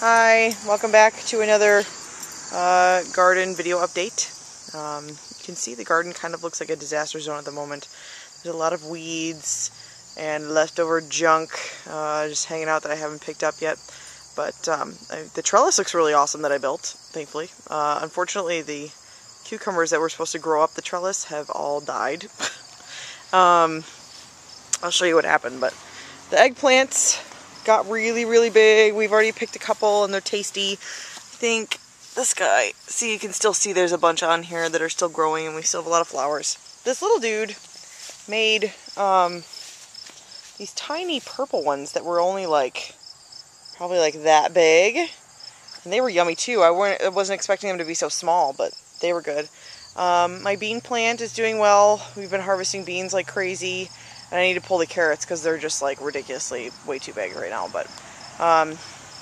Hi, welcome back to another garden video update. You can see the garden kind of looks like a disaster zone at the moment. There's a lot of weeds and leftover junk just hanging out that I haven't picked up yet. But the trellis looks really awesome that I built, thankfully. Unfortunately, the cucumbers that were supposed to grow up the trellis have all died. I'll show you what happened, but the eggplants got really big. We've already picked a couple and they're tasty. I think this guy, see, you can still see there's a bunch on here that are still growing and we still have a lot of flowers. This little dude made these tiny purple ones that were only probably like that big, and they were yummy too. I wasn't expecting them to be so small, but they were good. My bean plant is doing well. We've been harvesting beans like crazy. And I need to pull the carrots because they're just like ridiculously way too big right now. But you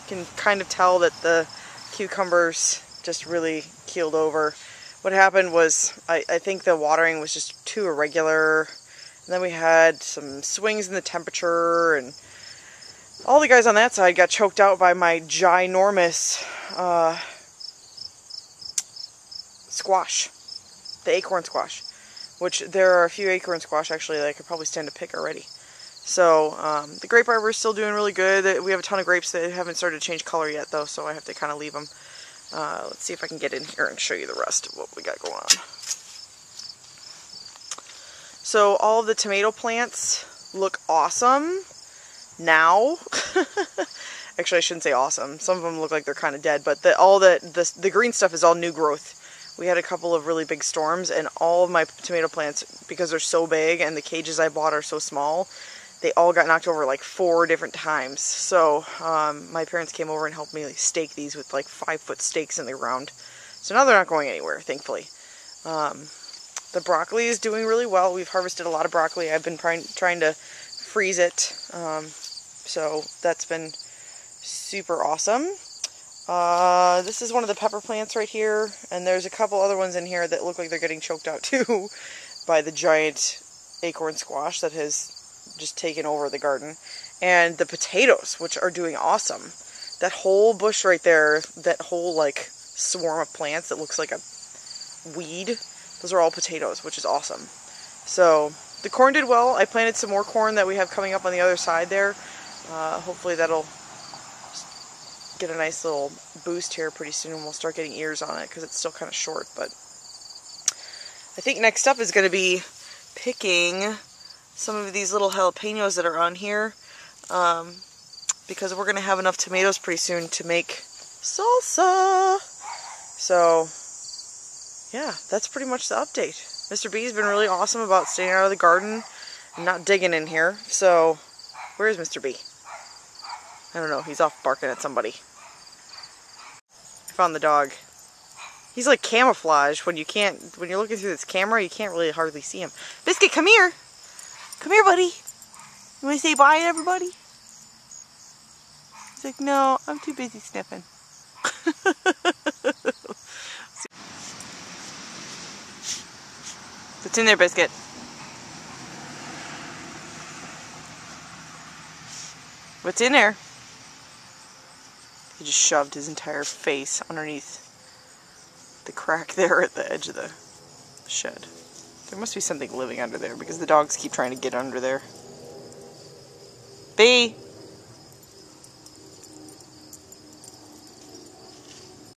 can kind of tell that the cucumbers just really keeled over. What happened was I think the watering was just too irregular. And then we had some swings in the temperature, and all the guys on that side got choked out by my ginormous squash, the acorn squash. Which there are a few acorn squash actually that I could probably stand to pick already. So the grape arbor is still doing really good. We have a ton of grapes that haven't started to change color yet though, so I have to kind of leave them. Let's see if I can get in here and show you the rest of what we got going on. So all of the tomato plants look awesome now. Actually, I shouldn't say awesome. Some of them look like they're kind of dead, but the green stuff is all new growth. We had a couple of really big storms, and all of my tomato plants, because they're so big and the cages I bought are so small, they all got knocked over like 4 different times. So my parents came over and helped me stake these with like 5-foot stakes in the ground. So now they're not going anywhere, thankfully. The broccoli is doing really well. We've harvested a lot of broccoli. I've been trying to freeze it, so that's been super awesome. This is one of the pepper plants right here, and there's a couple other ones in here that look like they're getting choked out too by the giant acorn squash that has just taken over the garden. And the potatoes, which are doing awesome. That whole bush right there, that whole like swarm of plants that looks like a weed, those are all potatoes, which is awesome. So the corn did well. I planted some more corn that we have coming up on the other side there. Hopefully that'll get a nice little boost here pretty soon, and we'll start getting ears on it because it's still kind of short. But I think next up is going to be picking some of these little jalapenos that are on here, because we're going to have enough tomatoes pretty soon to make salsa. So yeah, that's pretty much the update. Mr. B has been really awesome about staying out of the garden and not digging in here. So where is Mr. B? I don't know, he's off barking at somebody. I found the dog. He's like camouflage when you're looking through this camera, you can't really hardly see him. Biscuit, come here. Come here, buddy. You want to say bye to everybody? He's like, no, I'm too busy sniffing. What's in there, Biscuit? What's in there? He just shoved his entire face underneath the crack there at the edge of the shed. There must be something living under there because the dogs keep trying to get under there. B!